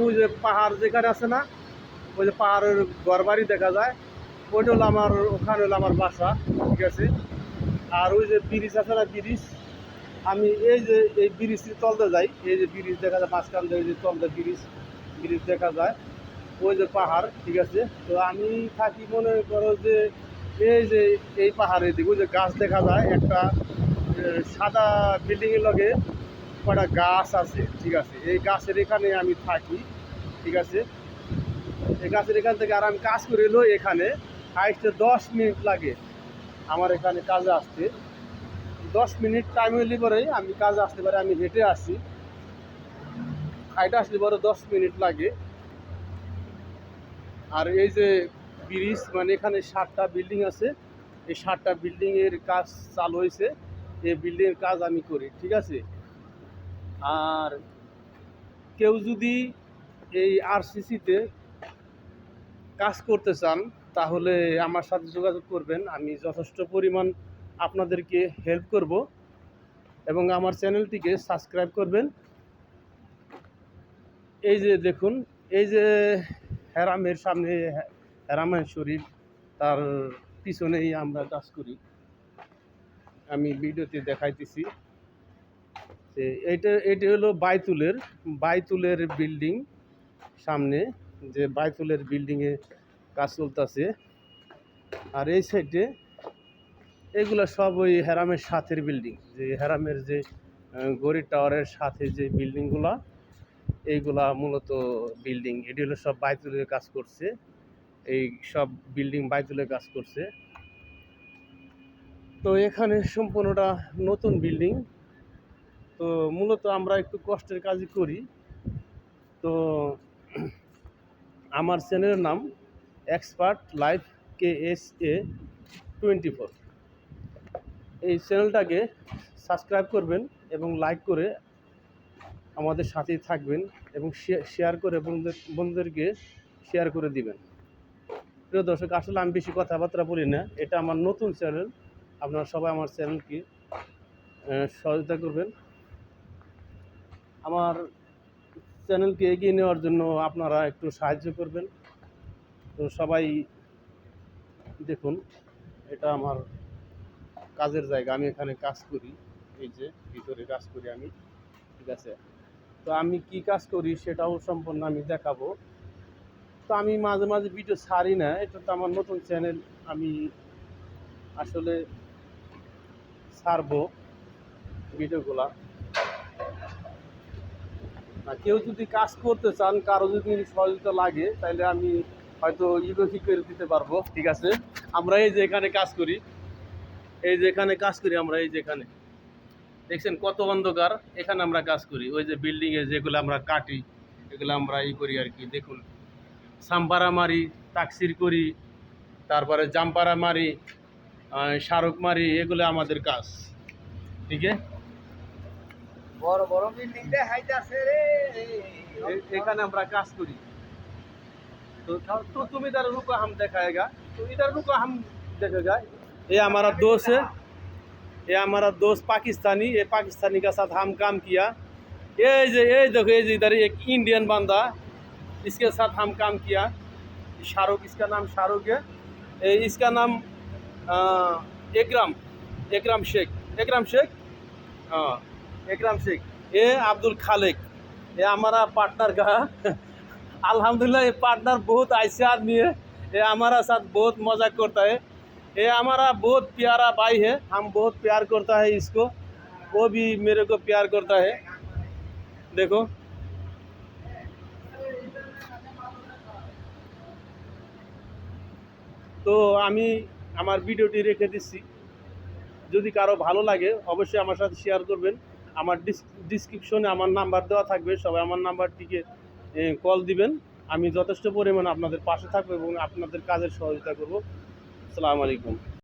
ওই যে পাহাড় যেখানে আছে না, ওই যে পাহাড়ের ঘরবাড়ি দেখা যায়, ওইটা হলো আমার, ওখানে হলো আমার বাসা। ঠিক আছে। আর ওই যে ব্রিজ আছে না, ব্রিজ, আমি এই যে এই ব্রিজটি তলতে যাই, এই যে ব্রিজ দেখা যায় মাঝখান দিয়ে, ওই যে তলতে ব্রিজ, ব্রিজ দেখা যায়, ওই যে পাহাড়। ঠিক আছে। তো আমি থাকি মনে করো যে এই যে এই পাহাড়ের দিকে, ওই যে গাছ দেখা যায় একটা, সাদা বিল্ডিংয়ের লগে কটা গাছ আছে। ঠিক আছে। এই গাছের এখানে আমি থাকি। ঠিক আছে। এই গাছের এখান থেকে আর আমি কাজ করে এলো এখানে হাইস্টে 10 মিনিট লাগে আমার এখানে কাজে আসতে। 10 মিনিট টাইম হইলে পরেই আমি কাজে আসতে পারি। আমি হেঁটে আসি, হাইটে আসলে পরে 10 মিনিট লাগে। আর এই যে ব্রিজ, মানে এখানে 7টা বিল্ডিং আছে, এই 7টা বিল্ডিংয়ের কাজ চালু হয়েছে, এই বিল্ডিংয়ের কাজ আমি করি। ঠিক আছে। আর কেউ যদি এই আরসিসিতে কাজ করতে চান তাহলে আমার সাথে যোগাযোগ করবেন, আমি যথেষ্ট পরিমাণ আপনাদেরকে হেল্প করব, এবং আমার চ্যানেলটিকে সাবস্ক্রাইব করবেন। এই যে দেখুন, এই যে হেরামের সামনে হেরামের শরীফ, তার পিছনেই আমরা কাজ করি। আমি ভিডিওতে দেখাইতেছি যে এটা হলো বাইতুলের বিল্ডিং, সামনে যে বাইতুলের বিল্ডিংয়ে কাজ চলতেছে। আর এই সাইডে এগুলো সব ওই হেরামের সাথের বিল্ডিং, যে হেরামের যে গড়ি টাওয়ারের সাথে যে বিল্ডিংগুলা, এইগুলা মূলত বিল্ডিং, এটি হলো সব বাইতুলের কাজ করছে। এই সব বিল্ডিং বাইতুলের কাজ করছে। তো এখানে সম্পূর্ণটা নতুন বিল্ডিং। তো মূলত আমরা একটু কষ্টের কাজই করি। তো আমার চ্যানেলের নাম এক্সপার্ট লাইফ KSA 24। এই চ্যানেলটাকে সাবস্ক্রাইব করবেন এবং লাইক করে আমাদের সাথেই থাকবেন, এবং শেয়ার করে বন্ধুদেরকে শেয়ার করে দিবেন। প্রিয় দর্শক, আসলে আমি বেশি কথাবার্তা বলি না, এটা আমার নতুন চ্যানেল। আপনারা সবাই আমার চ্যানেলকে সহযোগিতা করবেন। আমার চ্যানেলকে এগিয়ে নেওয়ার জন্য আপনারা একটু সাহায্য করবেন। তো সবাই দেখুন, এটা আমার কাজের জায়গা, আমি এখানে কাজ করি, এই যে ভিতরে কাজ করি আমি। ঠিক আছে। তো আমি কি কাজ করি সেটাও সম্পূর্ণ আমি দেখাবো। তো আমি মাঝে মাঝে ভিডিও ছাড়ি না, এটা তো আমার নতুন চ্যানেল, আমি আসলে ছাড়বো ভিডিওগুলা। না, কেউ যদি কাজ করতে চান, কারো যদি সহযোগিতা লাগে, তাহলে আমি হয়তো ঠিক করে দিতে পারবো। ঠিক আছে। আমরা এই যে এখানে কাজ করি, এই যে এখানে কাজ করি আমরা, এই যে এখানে দেখছেন কত অন্ধকার, এখানে আমরা কাজ করি। ওই যে বিল্ডিংয়ে যেগুলো আমরা কাটি, এগুলো আমরা করি আর কি। দেখুন, সাম্পারা মারি, তাকসির করি, তারপরে জাম্পারা মারি, শাহরুখ মারি, এগুলো আমাদের কাজ। ঠিক আছে। বড় বড় বিল্ডিং দেখাইতাছে রে, এখানে আমরা কাজ করি। तो तुम इधर रुको, हम दिखाएगा। तो इधर रुको, हम देखेगा। ये हमारा दोस्त है, ये हमारा दोस्त पाकिस्तानी, ये पाकिस्तानी के साथ हम काम किया। ये देखो, ये इधर एक इंडियन बंदा, इसके साथ हम काम किया। शाहरुख, इसका नाम शाहरुख है। इसका नाम एकराम शेख, हाँ, एकराम शेख। ये अब्दुल खालिक, ये हमारा पार्टनर का अल्हम्दुलिल्लाह, ये पार्टनर बहुत ऐसे आदमी है, ये हमारा साथ बहुत मजा करता है। ये हमारा बहुत प्यारा भाई है, हम बहुत प्यार करता है इसको, वो भी मेरे को प्यार करता है। देखो, তো আমি আমার ভিডিওটি রেখে দিচ্ছি, যদি কারো ভালো লাগে অবশ্যই আমার সাথে শেয়ার করবেন। আমার ডিসক্রিপশনে আমার নাম্বার দেওয়া থাকবে, সবাই আমার নাম্বারটিকে কল দিবেন। আমি যথেষ্ট পরিমাণে আপনাদের পাশে থাকবো এবং আপনাদের কাজের সহযোগিতা করব। আসসালামু আলাইকুম।